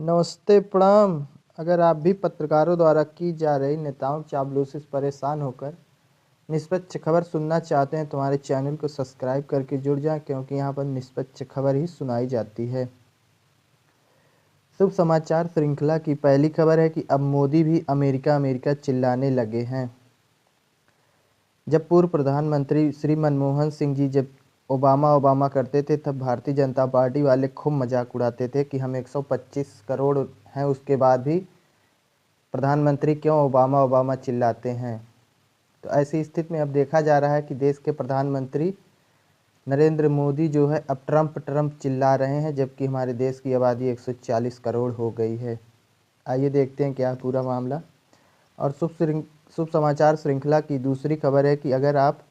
नमस्ते, प्रणाम। अगर आप भी पत्रकारों द्वारा की जा रही नेताओं चापलूसी से परेशान होकर निष्पक्ष खबर सुनना चाहते हैं तो हमारे चैनल को सब्सक्राइब करके जुड़ जाएं, क्योंकि यहाँ पर निष्पक्ष खबर ही सुनाई जाती है। शुभ समाचार श्रृंखला की पहली खबर है कि अब मोदी भी अमेरिका अमेरिका चिल्लाने लगे हैं। जब पूर्व प्रधानमंत्री श्री मनमोहन सिंह जी जब ओबामा ओबामा करते थे, तब भारतीय जनता पार्टी वाले खूब मजाक उड़ाते थे कि हम 125 करोड़ हैं, उसके बाद भी प्रधानमंत्री क्यों ओबामा ओबामा चिल्लाते हैं। तो ऐसी स्थिति में अब देखा जा रहा है कि देश के प्रधानमंत्री नरेंद्र मोदी जो है अब ट्रंप ट्रंप चिल्ला रहे हैं, जबकि हमारे देश की आबादी 140 करोड़ हो गई है। आइए देखते हैं क्या है पूरा मामला। और शुभ समाचार श्रृंखला की दूसरी खबर है कि अगर आप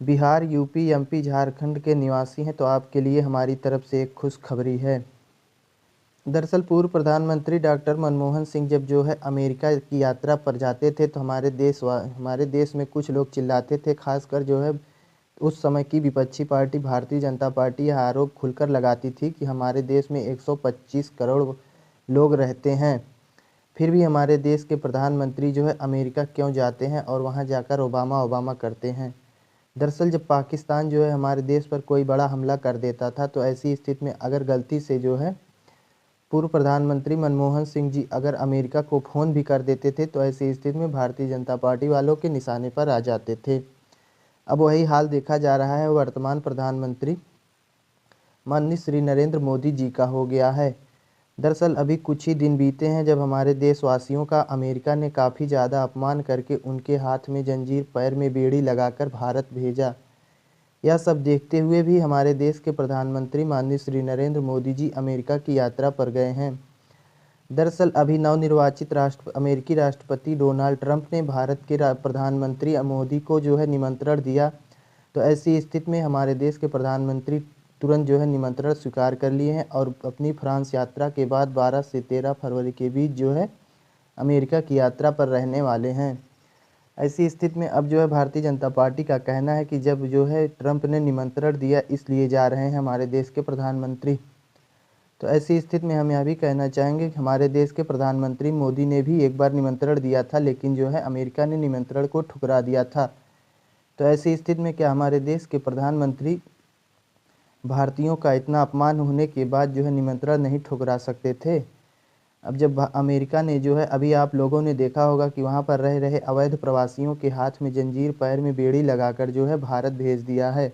बिहार, यूपी, एमपी, झारखंड के निवासी हैं तो आपके लिए हमारी तरफ से एक खुशखबरी है। दरअसल पूर्व प्रधानमंत्री डॉक्टर मनमोहन सिंह जब जो है अमेरिका की यात्रा पर जाते थे तो हमारे देश में कुछ लोग चिल्लाते थे, खासकर जो है उस समय की विपक्षी पार्टी भारतीय जनता पार्टी यह आरोप खुलकर लगाती थी कि हमारे देश में 125 करोड़ लोग रहते हैं, फिर भी हमारे देश के प्रधानमंत्री जो है अमेरिका क्यों जाते हैं और वहां जाकर ओबामा ओबामा करते हैं। दरअसल जब पाकिस्तान जो है हमारे देश पर कोई बड़ा हमला कर देता था, तो ऐसी स्थिति में अगर गलती से जो है पूर्व प्रधानमंत्री मनमोहन सिंह जी अगर अमेरिका को फ़ोन भी कर देते थे, तो ऐसी स्थिति में भारतीय जनता पार्टी वालों के निशाने पर आ जाते थे। अब वही हाल देखा जा रहा है वर्तमान प्रधानमंत्री माननीय श्री नरेंद्र मोदी जी का हो गया है। दरअसल अभी कुछ ही दिन बीते हैं जब हमारे देशवासियों का अमेरिका ने काफ़ी ज़्यादा अपमान करके उनके हाथ में जंजीर, पैर में बेड़ी लगाकर भारत भेजा। यह सब देखते हुए भी हमारे देश के प्रधानमंत्री माननीय श्री नरेंद्र मोदी जी अमेरिका की यात्रा पर गए हैं। दरअसल अभी नवनिर्वाचित अमेरिकी राष्ट्रपति डोनाल्ड ट्रंप ने भारत के प्रधानमंत्री मोदी को जो है निमंत्रण दिया। तो ऐसी स्थिति में हमारे देश के प्रधानमंत्री तुरंत जो है निमंत्रण स्वीकार कर लिए हैं और अपनी फ्रांस यात्रा के बाद 12 से 13 फरवरी के बीच जो है अमेरिका की यात्रा पर रहने वाले हैं। ऐसी स्थिति में अब जो है भारतीय जनता पार्टी का कहना है कि जब जो है ट्रंप ने निमंत्रण दिया, इसलिए जा रहे हैं हमारे देश के प्रधानमंत्री। तो ऐसी स्थिति में हम यह भी कहना चाहेंगे कि हमारे देश के प्रधानमंत्री मोदी ने भी एक बार निमंत्रण दिया था, लेकिन जो है अमेरिका ने निमंत्रण को ठुकरा दिया था। तो ऐसी स्थिति में क्या हमारे देश के प्रधानमंत्री भारतीयों का इतना अपमान होने के बाद जो है निमंत्रण नहीं ठुकरा सकते थे? अब जब अमेरिका ने जो है अभी आप लोगों ने देखा होगा कि वहाँ पर रह रहे अवैध प्रवासियों के हाथ में जंजीर, पैर में बेड़ी लगाकर जो है भारत भेज दिया है।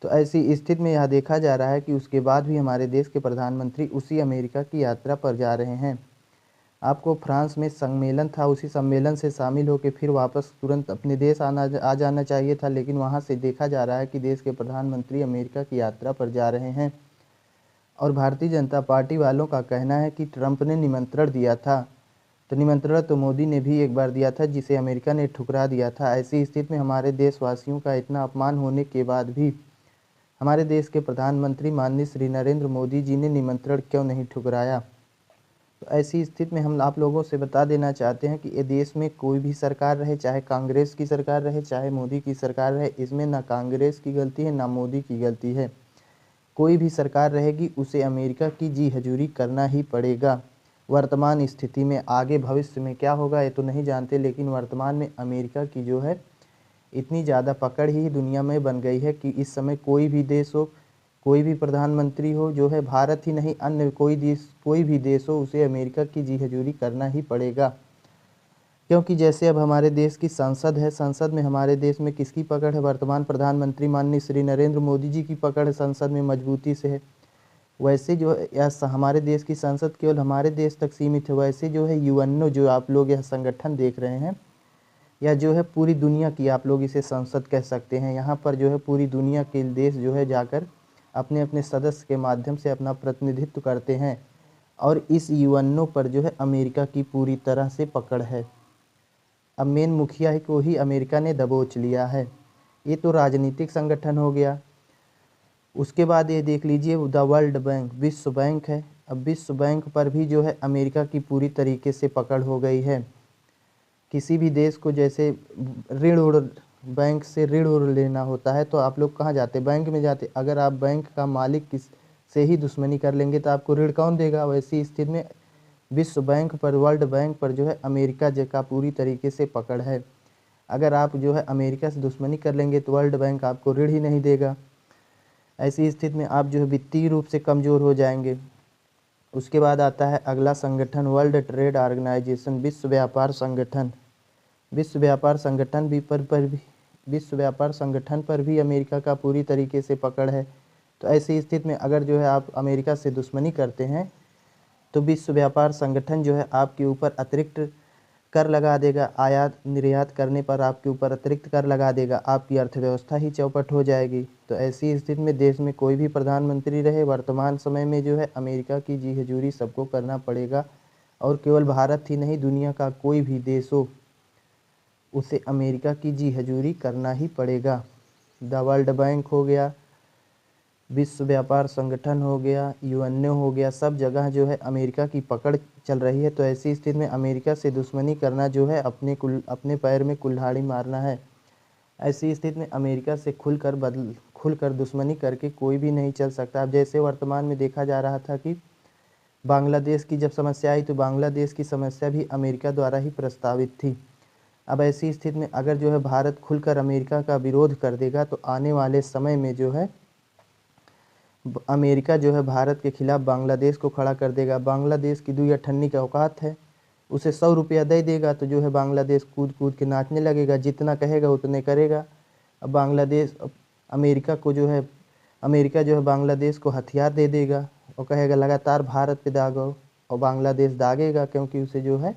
तो ऐसी स्थिति में यह देखा जा रहा है कि उसके बाद भी हमारे देश के प्रधानमंत्री उसी अमेरिका की यात्रा पर जा रहे हैं। आपको फ्रांस में सम्मेलन था, उसी सम्मेलन से शामिल होकर फिर वापस तुरंत अपने देश आ जाना चाहिए था, लेकिन वहाँ से देखा जा रहा है कि देश के प्रधानमंत्री अमेरिका की यात्रा पर जा रहे हैं। और भारतीय जनता पार्टी वालों का कहना है कि ट्रंप ने निमंत्रण दिया था, तो निमंत्रण तो मोदी ने भी एक बार दिया था, जिसे अमेरिका ने ठुकरा दिया था। ऐसी स्थिति में हमारे देशवासियों का इतना अपमान होने के बाद भी हमारे देश के प्रधानमंत्री माननीय श्री नरेंद्र मोदी जी ने निमंत्रण क्यों नहीं ठुकराया? तो ऐसी स्थिति में हम आप लोगों से बता देना चाहते हैं कि ये देश में कोई भी सरकार रहे, चाहे कांग्रेस की सरकार रहे, चाहे मोदी की सरकार रहे, इसमें ना कांग्रेस की गलती है ना मोदी की गलती है। कोई भी सरकार रहेगी उसे अमेरिका की जी हजूरी करना ही पड़ेगा। वर्तमान स्थिति में, आगे भविष्य में क्या होगा ये तो नहीं जानते, लेकिन वर्तमान में अमेरिका की जो है इतनी ज़्यादा पकड़ ही दुनिया में बन गई है कि इस समय कोई भी देश हो, कोई भी प्रधानमंत्री हो, जो है भारत ही नहीं अन्य कोई भी देश हो, उसे अमेरिका की जी हजूरी करना ही पड़ेगा। क्योंकि जैसे अब हमारे देश की संसद है, संसद में हमारे देश में किसकी पकड़ है? वर्तमान प्रधानमंत्री माननीय श्री नरेंद्र मोदी जी की पकड़ संसद में मजबूती से है। वैसे जो यह हमारे देश की संसद केवल हमारे देश तक सीमित है, वैसे जो है यूएनओ जो आप लोग यह संगठन देख रहे हैं, या जो है पूरी दुनिया की आप लोग इसे संसद कह सकते हैं। यहाँ पर जो है पूरी दुनिया के देश जो है जाकर अपने अपने सदस्य के माध्यम से अपना प्रतिनिधित्व करते हैं, और इस यूएनओ पर जो है अमेरिका की पूरी तरह से पकड़ है। अब मेन मुखिया को ही अमेरिका ने दबोच लिया है। ये तो राजनीतिक संगठन हो गया। उसके बाद ये देख लीजिए द वर्ल्ड बैंक, विश्व बैंक है। अब विश्व बैंक पर भी जो है अमेरिका की पूरी तरीके से पकड़ हो गई है। किसी भी देश को जैसे बैंक से ऋण लेना होता है तो आप लोग कहाँ जाते? बैंक में जाते। अगर आप बैंक का मालिक से ही दुश्मनी कर लेंगे तो आपको ऋण कौन देगा। वैसी स्थिति में विश्व बैंक पर, वर्ल्ड बैंक पर जो है अमेरिका का पूरी तरीके से पकड़ है। अगर आप जो है अमेरिका से दुश्मनी कर लेंगे तो वर्ल्ड बैंक आपको ऋण ही नहीं देगा। ऐसी स्थिति में आप जो है वित्तीय रूप से कमज़ोर हो जाएंगे। उसके बाद आता है अगला संगठन, वर्ल्ड ट्रेड ऑर्गेनाइजेशन, विश्व व्यापार संगठन। विश्व व्यापार संगठन विश्व व्यापार संगठन पर भी अमेरिका का पूरी तरीके से पकड़ है। तो ऐसी स्थिति में अगर जो है आप अमेरिका से दुश्मनी करते हैं तो विश्व व्यापार संगठन जो है आपके ऊपर अतिरिक्त कर लगा देगा। आयात निर्यात करने पर आपके ऊपर अतिरिक्त कर लगा देगा, आपकी अर्थव्यवस्था ही चौपट हो जाएगी। तो ऐसी स्थिति में देश में कोई भी प्रधानमंत्री रहे, वर्तमान समय में जो है अमेरिका की जी हजूरी सबको करना पड़ेगा। और केवल भारत ही नहीं, दुनिया का कोई भी देश हो उसे अमेरिका की जी हजूरी करना ही पड़ेगा। द वर्ल्ड बैंक हो गया, विश्व व्यापार संगठन हो गया, यूएनओ हो गया, सब जगह जो है अमेरिका की पकड़ चल रही है। तो ऐसी स्थिति में अमेरिका से दुश्मनी करना जो है अपने पैर में कुल्हाड़ी मारना है। ऐसी स्थिति में अमेरिका से खुलकर दुश्मनी करके कोई भी नहीं चल सकता। अब जैसे वर्तमान में देखा जा रहा था कि बांग्लादेश की जब समस्या आई तो बांग्लादेश की समस्या भी अमेरिका द्वारा ही प्रस्तावित थी। अब ऐसी स्थिति में अगर जो है भारत खुलकर अमेरिका का विरोध कर देगा तो आने वाले समय में जो है अमेरिका जो है भारत के खिलाफ बांग्लादेश को खड़ा कर देगा। बांग्लादेश की दुई अठन्नी का औकात है, उसे 100 रुपया दे देगा तो जो है बांग्लादेश कूद कूद के नाचने लगेगा, जितना कहेगा उतने करेगा। अब अमेरिका जो है बांग्लादेश को हथियार दे देगा और कहेगा लगातार भारत पे दागो, और बांग्लादेश दागेगा क्योंकि उसे जो है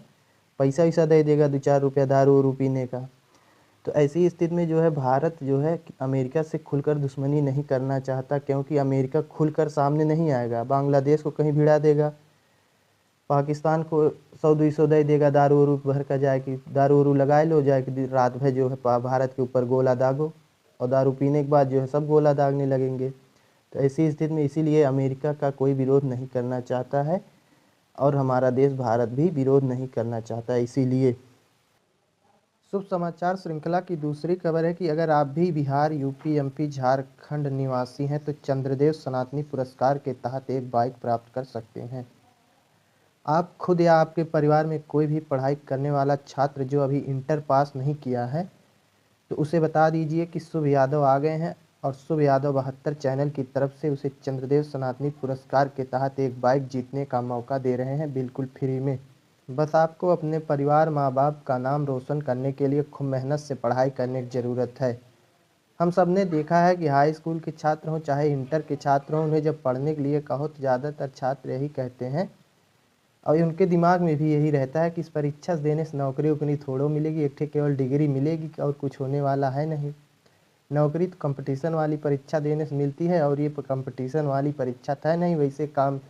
पैसा वैसा दे देगा 2-4 रुपया दारू वारू पीने का। तो ऐसी स्थिति में जो है भारत जो है अमेरिका से खुलकर दुश्मनी नहीं करना चाहता, क्योंकि अमेरिका खुलकर सामने नहीं आएगा, बांग्लादेश को कहीं भिड़ा देगा, पाकिस्तान को 100-200 दे देगा, दारू वारू भर कर जाए कि दारू वारू लगाए लो, जाए कि रात भर जो है भारत के ऊपर गोला दागो, और दारू पीने के बाद जो है सब गोला दागने लगेंगे। तो ऐसी स्थिति में इसीलिए अमेरिका का कोई विरोध नहीं करना चाहता है और हमारा देश भारत भी विरोध नहीं करना चाहता है। इसीलिए शुभ समाचार श्रृंखला की दूसरी खबर है कि अगर आप भी बिहार, यूपी, एमपी, झारखंड निवासी हैं तो चंद्रदेव सनातनी पुरस्कार के तहत एक बाइक प्राप्त कर सकते हैं। आप खुद या आपके परिवार में कोई भी पढ़ाई करने वाला छात्र जो अभी इंटर पास नहीं किया है तो उसे बता दीजिए कि शुभ यादव आ गए हैं और शुभ यादव 72 चैनल की तरफ से उसे चंद्रदेव सनातनी पुरस्कार के तहत एक बाइक जीतने का मौका दे रहे हैं, बिल्कुल फ्री में। बस आपको अपने परिवार, माँ बाप का नाम रोशन करने के लिए खूब मेहनत से पढ़ाई करने की ज़रूरत है। हम सब ने देखा है कि हाई स्कूल के छात्र हों चाहे इंटर के छात्र हों, उन्हें जब पढ़ने के लिए कहो तो ज़्यादातर छात्र यही कहते हैं और उनके दिमाग में भी यही रहता है कि इस परीक्षा देने से नौकरी उकरी थोड़ो मिलेगी, एक ठे केवल डिग्री मिलेगी और कुछ होने वाला है नहीं। नौकरी तो कंपटीशन वाली परीक्षा देने से मिलती है और ये कंपटीशन वाली परीक्षा तो है नहीं, वैसे काम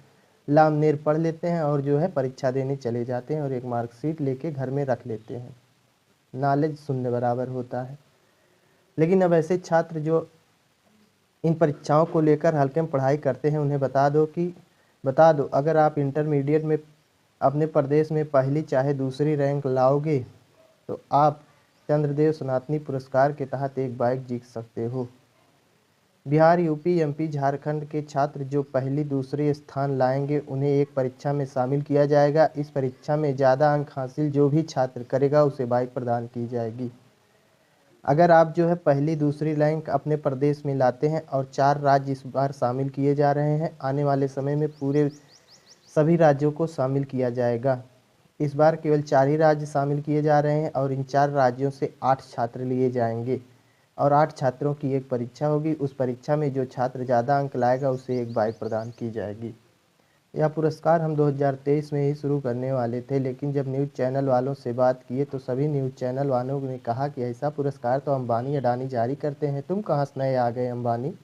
लाम नेर पढ़ लेते हैं और जो है परीक्षा देने चले जाते हैं और एक मार्कशीट लेके घर में रख लेते हैं। नॉलेज शून्य बराबर होता है। लेकिन अब ऐसे छात्र जो इन परीक्षाओं को लेकर हल्के में पढ़ाई करते हैं उन्हें बता दो अगर आप इंटरमीडिएट में अपने प्रदेश में पहली चाहे दूसरी रैंक लाओगे तो आप चंद्रदेव सनातनी पुरस्कार के तहत एक बाइक जीत सकते हो। बिहार, यूपी, एमपी, झारखंड के छात्र जो पहली दूसरे स्थान लाएंगे उन्हें एक परीक्षा में शामिल किया जाएगा। इस परीक्षा में ज़्यादा अंक हासिल जो भी छात्र करेगा उसे बाइक प्रदान की जाएगी। अगर आप जो है पहली दूसरी रैंक अपने प्रदेश में लाते हैं और 4 राज्य इस बार शामिल किए जा रहे हैं, आने वाले समय में पूरे सभी राज्यों को शामिल किया जाएगा। इस बार केवल 4 ही राज्य शामिल किए जा रहे हैं और इन 4 राज्यों से 8 छात्र लिए जाएंगे और 8 छात्रों की एक परीक्षा होगी। उस परीक्षा में जो छात्र ज़्यादा अंक लाएगा उसे एक बाइक प्रदान की जाएगी। यह पुरस्कार हम 2023 में ही शुरू करने वाले थे, लेकिन जब न्यूज़ चैनल वालों से बात किए तो सभी न्यूज़ चैनल वालों ने कहा कि ऐसा पुरस्कार तो अंबानी अडानी जारी करते हैं, तुम कहाँ से नए आ गए अंबानी।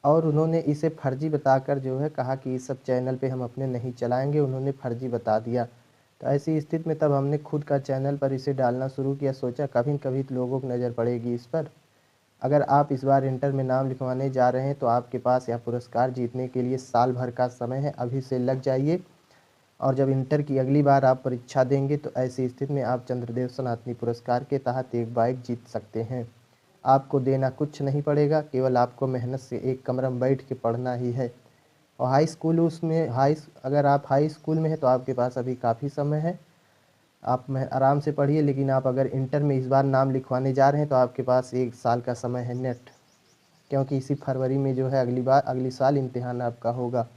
और उन्होंने इसे फर्जी बताकर जो है कहा कि इस सब चैनल पे हम अपने नहीं चलाएंगे, उन्होंने फर्जी बता दिया। तो ऐसी स्थिति में तब हमने खुद का चैनल पर इसे डालना शुरू किया, सोचा कभी न कभी तो लोगों की नज़र पड़ेगी इस पर। अगर आप इस बार इंटर में नाम लिखवाने जा रहे हैं तो आपके पास यह पुरस्कार जीतने के लिए साल भर का समय है, अभी से लग जाइए। और जब इंटर की अगली बार आप परीक्षा देंगे तो ऐसी स्थिति में आप चंद्रदेव सनातनी पुरस्कार के तहत एक बाइक जीत सकते हैं। आपको देना कुछ नहीं पड़ेगा, केवल आपको मेहनत से एक कमरा में बैठ के पढ़ना ही है। और हाई स्कूल उसमें अगर आप हाई स्कूल में हैं तो आपके पास अभी काफ़ी समय है, आप में आराम से पढ़िए। लेकिन आप अगर इंटर में इस बार नाम लिखवाने जा रहे हैं तो आपके पास 1 साल का समय है नेट, क्योंकि इसी फरवरी में जो है अगली साल इम्तिहान आपका होगा।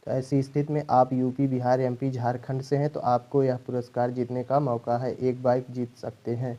तो ऐसी स्थिति में आप यूपी, बिहार, एमपी, झारखंड से हैं तो आपको यह पुरस्कार जीतने का मौका है, एक बाइक जीत सकते हैं।